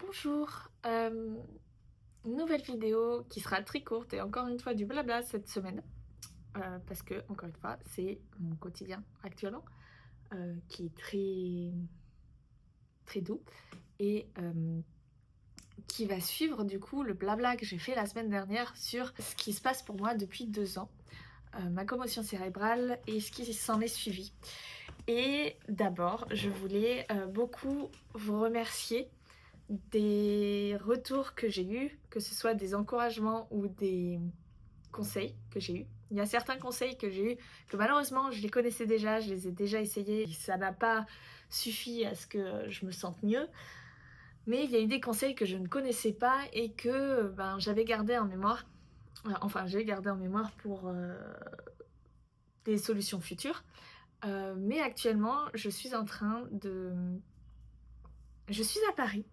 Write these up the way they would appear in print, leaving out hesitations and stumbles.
Bonjour, nouvelle vidéo qui sera très courte et encore une fois du blabla cette semaine, parce que encore une fois c'est mon quotidien actuellement, qui est très très doux et qui va suivre du coup le blabla que j'ai fait la semaine dernière sur ce qui se passe pour moi depuis 2 ans, ma commotion cérébrale et ce qui s'en est suivi. Et d'abord je voulais beaucoup vous remercier des retours que j'ai eus, que ce soit des encouragements ou des conseils que j'ai eus. Il y a certains conseils que j'ai eus que malheureusement je les connaissais déjà, je les ai déjà essayés, ça n'a pas suffi à ce que je me sente mieux. Mais il y a eu des conseils que je ne connaissais pas et que j'avais gardé en mémoire. Enfin, j'ai gardé en mémoire pour des solutions futures. Mais actuellement, je suis en train de... Je suis à Paris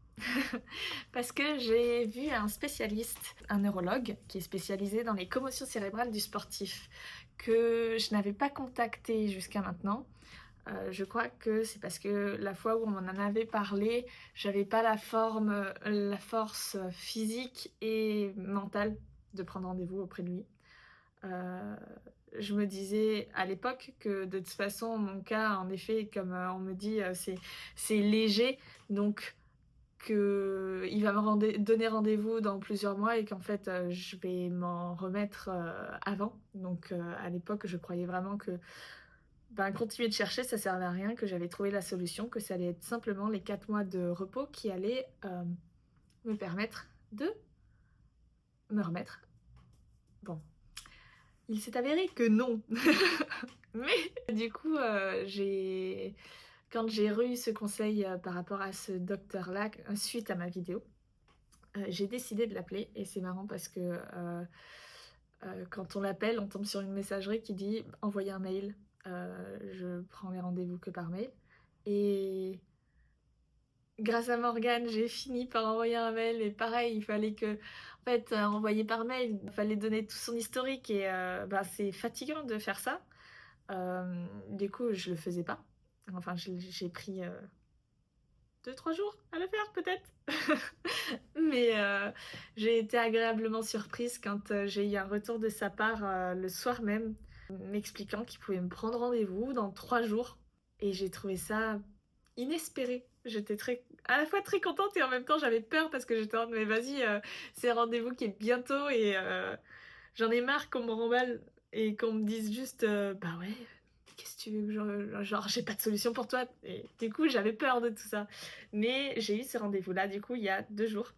parce que j'ai vu un spécialiste, un neurologue qui est spécialisé dans les commotions cérébrales du sportif, que je n'avais pas contacté jusqu'à maintenant. Je crois que c'est parce que la fois où on m'en avait parlé, j'avais pas la force physique et mentale de prendre rendez-vous auprès de lui. Euh, je me disais à l'époque que de toute façon mon cas, en effet, comme on me dit, c'est léger, donc qu'il va me donner rendez-vous dans plusieurs mois et qu'en fait je vais m'en remettre avant. Donc à l'époque je croyais vraiment que continuer de chercher ça servait à rien, que j'avais trouvé la solution, que ça allait être simplement les 4 mois de repos qui allaient me permettre de me remettre. Bon, il s'est avéré que non. Mais du coup quand j'ai eu ce conseil par rapport à ce docteur-là, suite à ma vidéo, j'ai décidé de l'appeler et c'est marrant parce que quand on l'appelle, on tombe sur une messagerie qui dit « Envoyez un mail, je prends les rendez-vous que par mail ». Et grâce à Morgane, j'ai fini par envoyer un mail et pareil, il fallait que, en fait, envoyer par mail, il fallait donner tout son historique et c'est fatigant de faire ça. Du coup, je le faisais pas. Enfin, j'ai pris 2-3 jours à le faire peut-être. Mais j'ai été agréablement surprise quand j'ai eu un retour de sa part le soir même, m'expliquant qu'il pouvait me prendre rendez-vous dans 3 jours. Et j'ai trouvé ça inespéré. J'étais à la fois très contente et en même temps j'avais peur parce que j'étais en mode mais vas-y, c'est un rendez-vous qui est bientôt et j'en ai marre qu'on me remballe et qu'on me dise juste bah ouais, qu'est-ce que tu veux que genre j'ai pas de solution pour toi. Et du coup j'avais peur de tout ça. Mais j'ai eu ce rendez-vous-là du coup il y a 2 jours.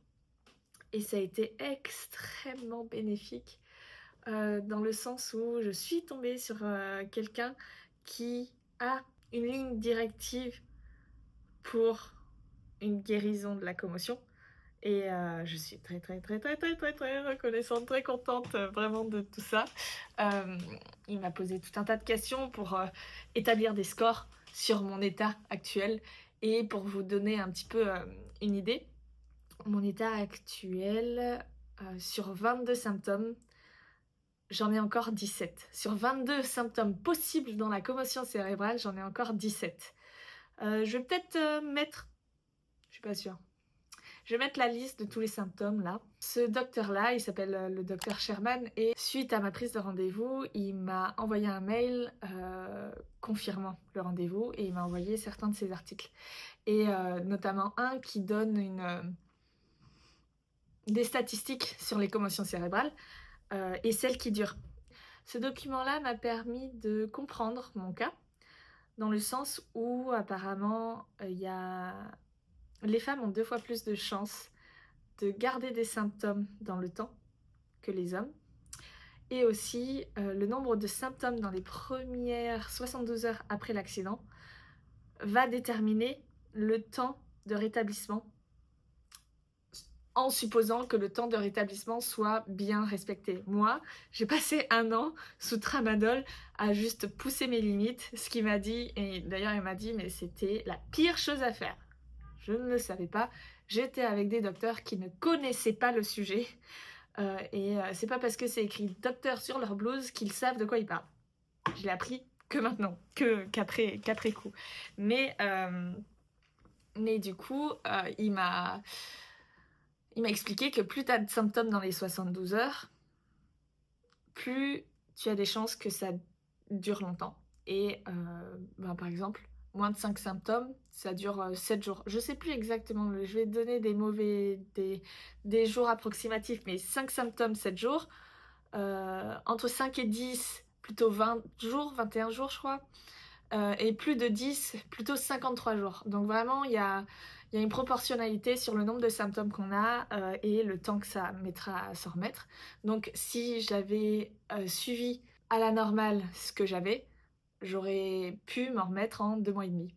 Et ça a été extrêmement bénéfique dans le sens où je suis tombée sur quelqu'un qui a une ligne directive pour une guérison de la commotion. Et je suis très très très très très très très reconnaissante, très contente vraiment de tout ça. Il m'a posé tout un tas de questions pour établir des scores sur mon état actuel. Et pour vous donner un petit peu une idée, mon état actuel, sur 22 symptômes, j'en ai encore 17. Sur 22 symptômes possibles dans la commotion cérébrale, j'en ai encore 17. Je vais peut-être mettre... Je suis pas sûre. Je vais mettre la liste de tous les symptômes là. Ce docteur-là, il s'appelle le docteur Sherman et suite à ma prise de rendez-vous, il m'a envoyé un mail confirmant le rendez-vous et il m'a envoyé certains de ses articles. Et notamment un qui donne des statistiques sur les commotions cérébrales et celles qui durent. Ce document-là m'a permis de comprendre mon cas, dans le sens où apparemment les femmes ont 2 fois plus de chances de garder des symptômes dans le temps que les hommes. Et aussi, le nombre de symptômes dans les premières 72 heures après l'accident va déterminer le temps de rétablissement, en supposant que le temps de rétablissement soit bien respecté. Moi, j'ai passé 1 an sous tramadol à juste pousser mes limites, ce qu'il m'a dit, et d'ailleurs il m'a dit mais c'était la pire chose à faire. Je ne le savais pas, j'étais avec des docteurs qui ne connaissaient pas le sujet, et c'est pas parce que c'est écrit docteur sur leur blouse qu'ils savent de quoi ils parlent. Je l'ai appris que maintenant, qu'après coup. Mais du coup, il m'a Il m'a expliqué que plus tu as de symptômes dans les 72 heures, plus tu as des chances que ça dure longtemps et par exemple, moins de 5 symptômes, ça dure, 7 jours. Je sais plus exactement, mais je vais te donner des jours approximatifs, mais 5 symptômes, 7 jours, entre 5 et 10, plutôt 20 jours, 21 jours je crois, et plus de 10, plutôt 53 jours. Donc vraiment, il y a une proportionnalité sur le nombre de symptômes qu'on a, et le temps que ça mettra à s'en remettre. Donc si j'avais, suivi à la normale ce que j'avais, j'aurais pu m'en remettre en 2 mois et demi.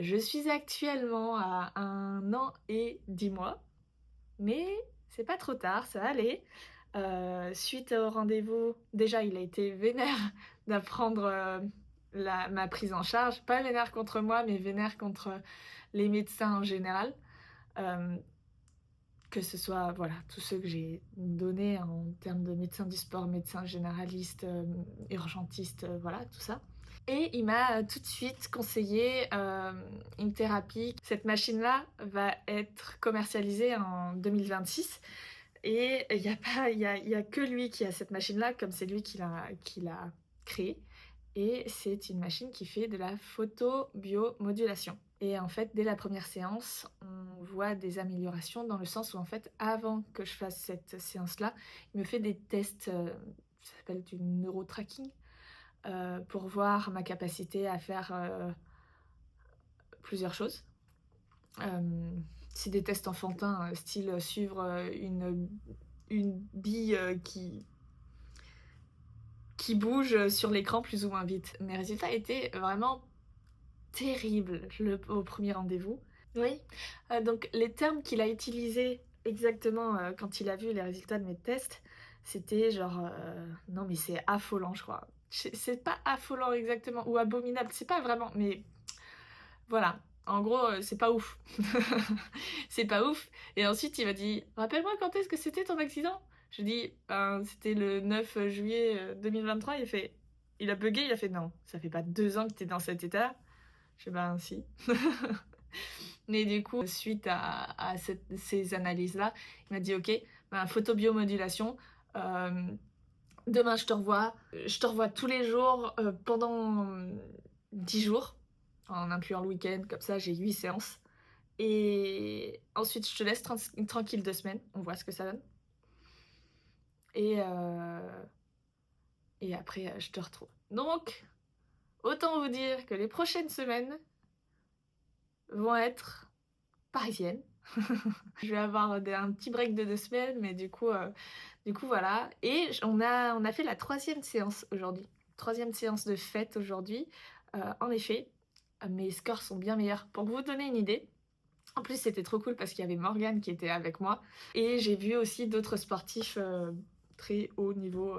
Je suis actuellement à 1 an et 10 mois, mais c'est pas trop tard, ça va aller. Suite au rendez-vous, déjà il a été vénère d'apprendre, ma prise en charge. Pas vénère contre moi, mais vénère contre les médecins en général. Hem, que ce soit, voilà, tous ceux que j'ai donnés en termes de médecins du sport, médecins généralistes, urgentistes, voilà, tout ça. Et il m'a, tout de suite conseillé, une thérapie. Cette machine-là va être commercialisée en 2026 et il y a que lui qui a cette machine-là, comme c'est lui qui l'a créée, et c'est une machine qui fait de la photobiomodulation. Et en fait, dès la première séance, on voit des améliorations dans le sens où, en fait, avant que je fasse cette séance-là, il me fait des tests, ça s'appelle du neurotracking, pour voir ma capacité à faire, plusieurs choses. C'est des tests enfantins, style, suivre, une bille, qui bouge, sur l'écran plus ou moins vite. Mes résultats étaient vraiment terribles au premier rendez-vous. Oui, donc les termes qu'il a utilisés exactement, quand il a vu les résultats de mes tests, c'était genre, non mais c'est affolant je crois. C'est pas affolant exactement ou abominable, c'est pas vraiment, mais voilà. En gros, c'est pas ouf. C'est pas ouf et ensuite il m'a dit: «Rappelle-moi quand est-ce que c'était ton accident?» Je lui dis: «Ben, c'était le 9 juillet, 2023». Il a buggé, il a fait: «Non, ça fait pas 2 ans que tu es dans cet état?» Je fais: «Ben si». Mais du coup, suite à ces analyses-là, il m'a dit: «OK, ben, photobiomodulation, demain je te revois tous les jours, pendant, 10 jours, en incluant le week-end, comme ça j'ai 8 séances et ensuite je te laisse tranquille 2 semaines, on voit ce que ça donne et après, je te retrouve». Donc autant vous dire que les prochaines semaines vont être parisiennes. Je vais avoir un petit break de 2 semaines, mais du coup voilà et on a fait la troisième séance aujourd'hui. Troisième séance de fête aujourd'hui. En effet, mes scores sont bien meilleurs. Pour vous donner une idée, en plus c'était trop cool parce qu'il y avait Morgane qui était avec moi et j'ai vu aussi d'autres sportifs, très haut niveau,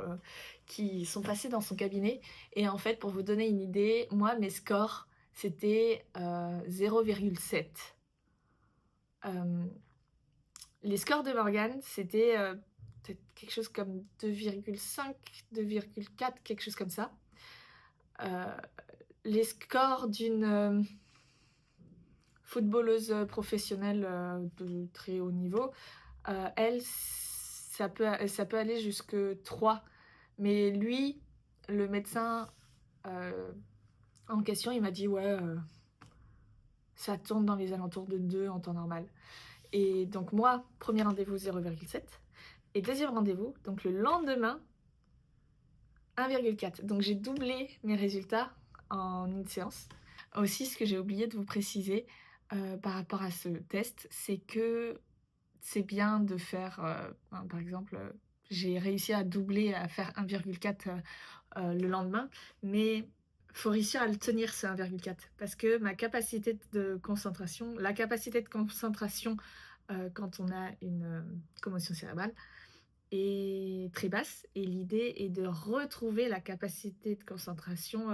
qui sont passés dans son cabinet et en fait, pour vous donner une idée, moi mes scores c'était, 0,7. Les scores de Morgane, c'était, peut-être quelque chose comme 2,5, 2,4, quelque chose comme ça. Heu, les scores d'une, footballeuse, professionnelle, de très haut niveau, elle, ça peut aller jusque 3. Mais lui, le médecin, heu, en question, il m'a dit: «Ouais, ça tourne dans les alentours de 2 en temps normal». Et donc moi, premier rendez-vous 0,7 et deuxième rendez-vous, donc le lendemain, 1,4. Donc j'ai doublé mes résultats en une séance. Aussi, ce que j'ai oublié de vous préciser, par rapport à ce test, c'est que c'est bien de faire, par exemple, j'ai réussi à doubler, à faire 1,4, le lendemain, mais faut réussir à le tenir ce 1,4 parce que la capacité de concentration, quand on a une, commotion cérébrale est très basse et l'idée est de retrouver la capacité de concentration,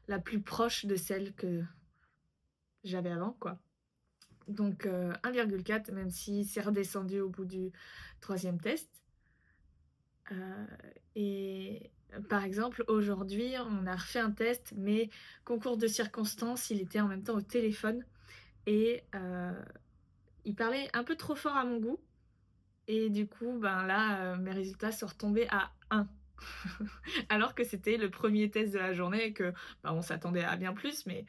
la plus proche de celle que j'avais avant, quoi. Donc 1,4 même si c'est redescendu au bout du troisième test. Heu et par exemple, aujourd'hui, on a refait un test, mais concours de circonstances, il était en même temps au téléphone et il parlait un peu trop fort à mon goût Et du coup, ben là, mes résultats sont retombés à 1. Alors que c'était le premier test de la journée et que, bah, on s'attendait à bien plus, mais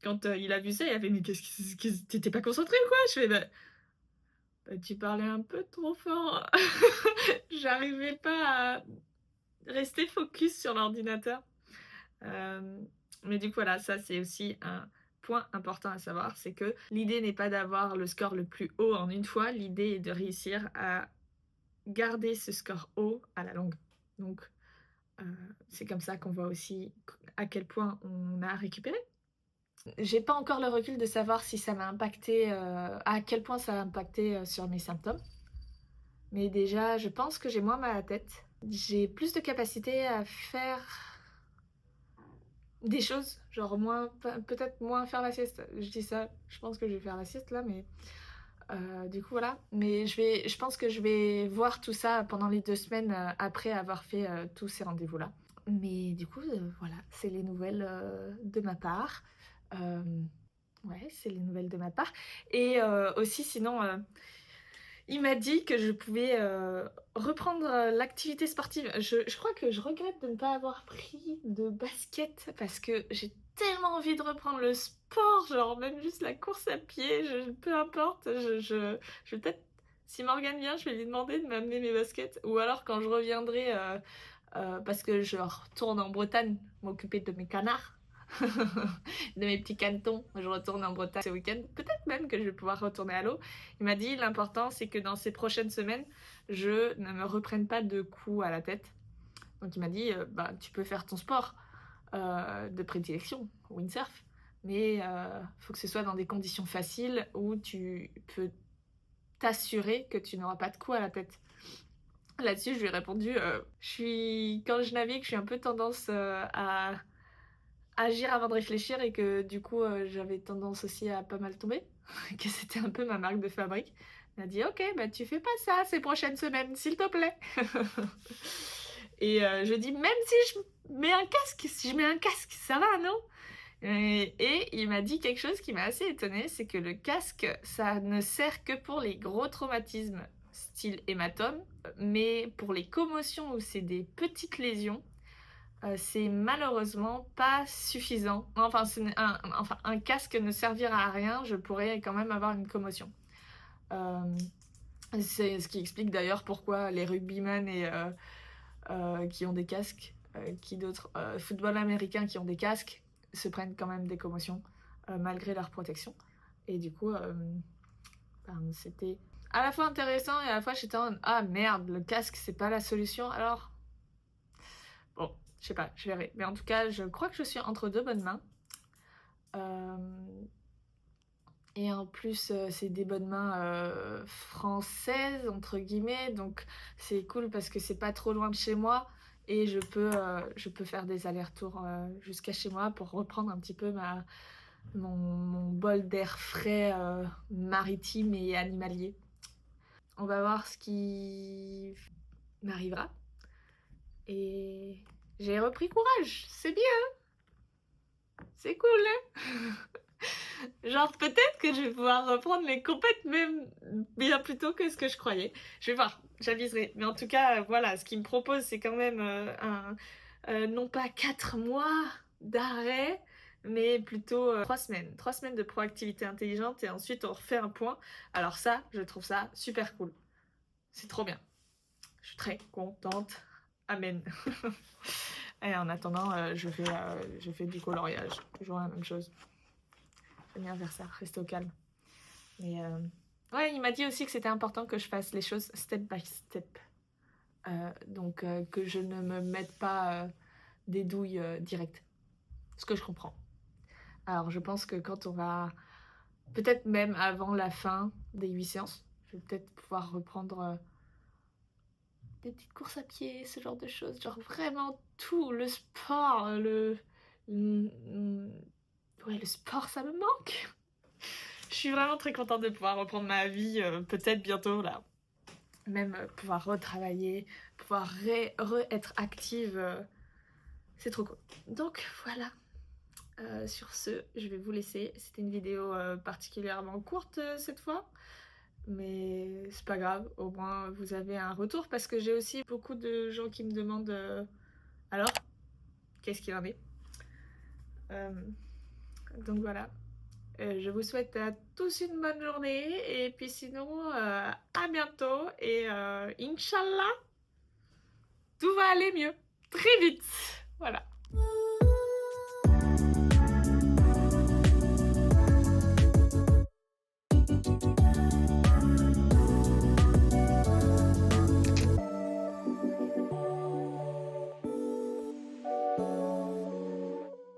quand, il a vu ça, il a fait: «Mais qu'est-ce tu étais pas concentré ou quoi?» Je fais: «Bah, tu parlais un peu trop fort». J'arrivais pas à rester focus sur l'ordinateur. Hem, mais du coup, voilà, ça, c'est aussi un point important à savoir, c'est que l'idée n'est pas d'avoir le score le plus haut en une fois, l'idée est de réussir à garder ce score haut à la longue. Donc, heu, c'est comme ça qu'on voit aussi à quel point on a récupéré. J'ai pas encore le recul de savoir si ça m'a impacté, à quel point ça a impacté, sur mes symptômes. Mais déjà, je pense que j'ai moins mal à la tête. J'ai plus de capacité à faire des choses, genre moins peut-être moins faire la sieste. Je dis ça, je pense que je vais faire la sieste là, mais du coup voilà. Mais je pense que je vais voir tout ça pendant les 2 semaines, après avoir fait, tous ces rendez-vous-là. Mais du coup, voilà, c'est les nouvelles, de ma part. Hem, ouais, c'est les nouvelles de ma part et aussi sinon, il m'a dit que je pouvais, reprendre, l'activité sportive. Je crois que je regrette de ne pas avoir pris de basket parce que j'ai tellement envie de reprendre le sport, genre même juste la course à pied, peu importe, je vais peut-être si Morgane vient, je vais lui demander de m'amener mes baskets ou alors quand je reviendrai, parce que je retourne en Bretagne m'occuper de mes canards, de mes petits canetons. Je retourne en Bretagne ce week-end. Peut-être même que je vais pouvoir retourner à l'eau. Il m'a dit l'important c'est que dans ces prochaines semaines, je ne me reprenne pas de coups à la tête. Donc il m'a dit bah, tu peux faire ton sport de prédilection, windsurf, mais faut que ce soit dans des conditions faciles où tu peux t'assurer que tu n'auras pas de coups à la tête. Là-dessus, je lui ai répondu, quand je navigue, je suis un peu tendance à agir avant de réfléchir et que du coup, j'avais tendance aussi à pas mal tomber, que c'était un peu ma marque de fabrique. Elle a dit: «OK, bah, tu fais pas ça ces prochaines semaines, s'il te plaît». Et je dis: «Même si je mets un casque, si je mets un casque, ça va, non?» Et il m'a dit quelque chose qui m'a assez étonnée, c'est que le casque, ça ne sert que pour les gros traumatismes, style hématome, mais pour les commotions où c'est des petites lésions, c'est malheureusement pas suffisant. Enfin, un casque ne servira à rien, je pourrais quand même avoir une commotion. Hem, c'est ce qui explique d'ailleurs pourquoi les rugbyman et qui ont des casques, qui d'autres? Football américain qui ont des casques se prennent quand même des commotions, malgré leur protection et du coup, ben, c'était à la fois intéressant et à la fois j'étais en mode: «Ah merde, le casque c'est pas la solution alors?» Bon, je sais pas, je verrai. Mais en tout cas, je crois que je suis entre 2 bonnes mains. Hem et en plus, c'est des bonnes mains, «françaises» entre guillemets, donc c'est cool parce que c'est pas trop loin de chez moi et je peux faire des allers-retours, jusqu'à chez moi pour reprendre un petit peu mon bol d'air frais, maritime et animalier. On va voir ce qui m'arrivera et j'ai repris courage, c'est bien, c'est cool, hein? Genre peut-être que je vais pouvoir reprendre les compètes même bien plus tôt que ce que je croyais. Je vais voir, j'aviserai. Mais en tout cas, voilà, ce qu'il me propose, c'est quand même non pas 4 mois d'arrêt, mais plutôt 3 semaines. 3 semaines de proactivité intelligente et ensuite on refait un point. Alors ça, je trouve ça super cool. C'est trop bien. Je suis très contente. Amen. Et en attendant, je fais du coloriage. Toujours la même chose. J'aime bien faire ça, rester au calme. Mais ouais, il m'a dit aussi que c'était important que je fasse les choses step by step. Donc que je ne me mette pas des douilles directes. Ce que je comprends. Alors je pense que quand on va, peut-être même avant la fin des 8 séances, je vais peut-être pouvoir reprendre des petites courses à pied, ce genre de choses. Genre vraiment tout, le sport, ouais, le sport, ça me manque. Je suis vraiment très contente de pouvoir reprendre ma vie, peut-être bientôt là. Même pouvoir retravailler, pouvoir être active, c'est trop cool. Donc voilà, sur ce, je vais vous laisser. C'était une vidéo particulièrement courte cette fois, mais c'est pas grave, au moins vous avez un retour parce que j'ai aussi beaucoup de gens qui me demandent alors, qu'est-ce qu'il en est? Donc voilà. Je vous souhaite à tous une bonne journée et puis sinon à bientôt et Inch'Allah tout va aller mieux très vite. Voilà.